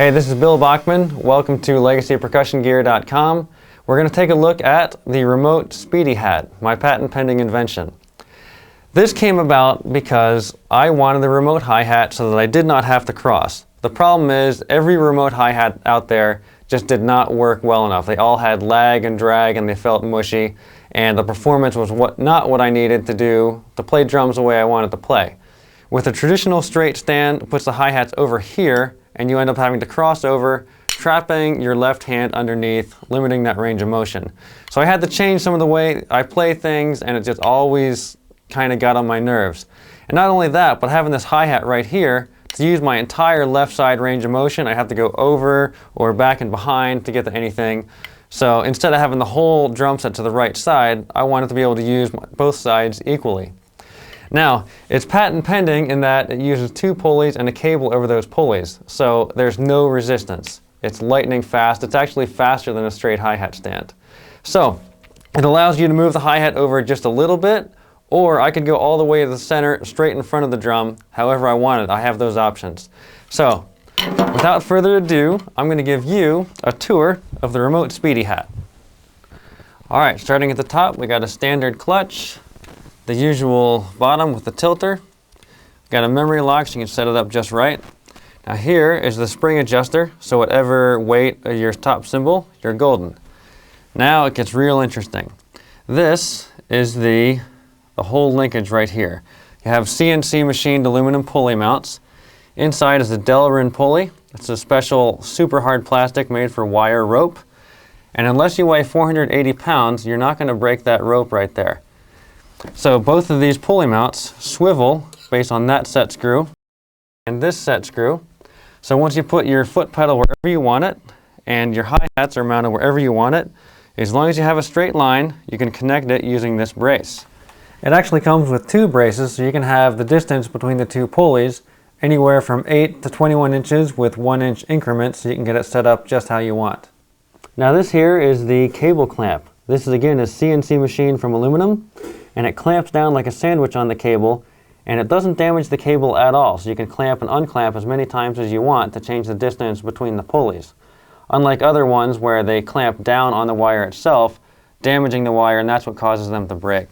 Hey, this is Bill Bachman. Welcome to LegacyPercussionGear.com. We're going to take a look at the Remote Speedy Hat, my patent pending invention. This came about because I wanted the remote hi-hat so that I did not have to cross. The problem is every remote hi-hat out there just did not work well enough. They all had lag and drag and they felt mushy, and the performance was not what I needed to do to play drums the way I wanted to play. With a traditional straight stand, it puts the hi-hats over here and you end up having to cross over, trapping your left hand underneath, limiting that range of motion. So I had to change some of the way I play things, and it just always kind of got on my nerves. And not only that, but having this hi-hat right here, to use my entire left side range of motion, I have to go over or back and behind to get to anything. So instead of having the whole drum set to the right side, I wanted to be able to use both sides equally. Now, it's patent pending in that it uses two pulleys and a cable over those pulleys, so there's no resistance. It's lightning fast. It's actually faster than a straight hi-hat stand. So, it allows you to move the hi-hat over just a little bit, or I could go all the way to the center, straight in front of the drum, however I wanted. I have those options. So, without further ado, I'm going to give you a tour of the Remote Speedy Hat. Alright, starting at the top, we got a standard clutch, the usual bottom with the tilter. Got a memory lock so you can set it up just right. Now here is the spring adjuster, so whatever weight of your top cymbal, you're golden. Now it gets real interesting. This is the whole linkage right here. You have CNC machined aluminum pulley mounts. Inside is a Delrin pulley. It's a special super hard plastic made for wire rope. And unless you weigh 480 pounds, you're not going to break that rope right there. So both of these pulley mounts swivel based on that set screw and this set screw. So once you put your foot pedal wherever you want it and your hi-hats are mounted wherever you want it, as long as you have a straight line, you can connect it using this brace. It actually comes with two braces, so you can have the distance between the two pulleys anywhere from 8 to 21 inches with 1-inch increments, so you can get it set up just how you want. Now this here is the cable clamp. This is again a CNC machine from aluminum, and it clamps down like a sandwich on the cable, and it doesn't damage the cable at all, so you can clamp and unclamp as many times as you want to change the distance between the pulleys. Unlike other ones where they clamp down on the wire itself, damaging the wire, and that's what causes them to break.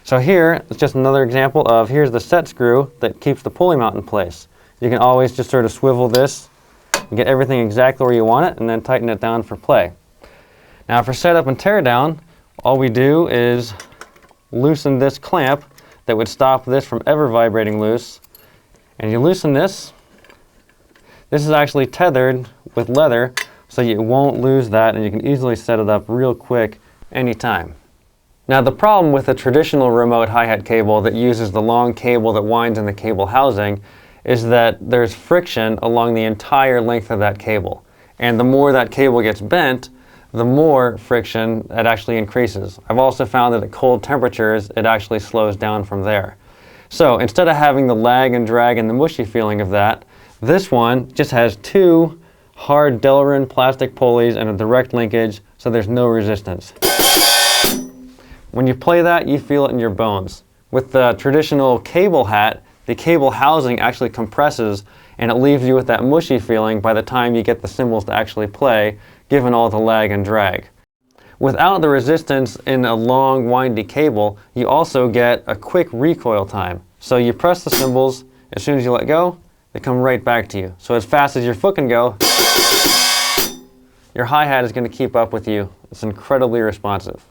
So here, it's just another example of, here's the set screw that keeps the pulley mount in place. You can always just sort of swivel this, and get everything exactly where you want it, and then tighten it down for play. Now for setup and tear down, all we do is loosen this clamp that would stop this from ever vibrating loose, and you loosen this. This is actually tethered with leather so you won't lose that, and you can easily set it up real quick anytime. Now the problem with a traditional remote hi-hat cable that uses the long cable that winds in the cable housing is that there's friction along the entire length of that cable, and the more that cable gets bent, the more friction it actually increases. I've also found that at cold temperatures, it actually slows down from there. So instead of having the lag and drag and the mushy feeling of that, this one just has two hard Delrin plastic pulleys and a direct linkage, so there's no resistance. When you play that, you feel it in your bones. With the traditional cable hat, the cable housing actually compresses and it leaves you with that mushy feeling by the time you get the cymbals to actually play, given all the lag and drag. Without the resistance in a long, windy cable, you also get a quick recoil time. So you press the cymbals, as soon as you let go, they come right back to you. So as fast as your foot can go, your hi-hat is going to keep up with you. It's incredibly responsive.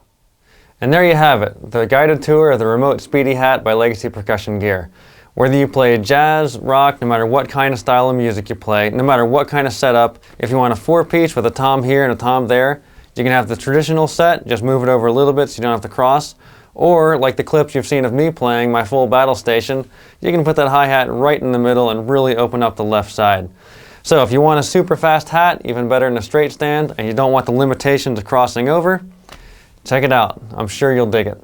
And there you have it, the guided tour of the Remote Speedy Hat by Legacy Percussion Gear. Whether you play jazz, rock, no matter what kind of style of music you play, no matter what kind of setup, if you want a four-piece with a tom here and a tom there, you can have the traditional set, just move it over a little bit so you don't have to cross. Or, like the clips you've seen of me playing, my full battle station, you can put that hi-hat right in the middle and really open up the left side. So if you want a super fast hat, even better than a straight stand, and you don't want the limitations of crossing over, check it out. I'm sure you'll dig it.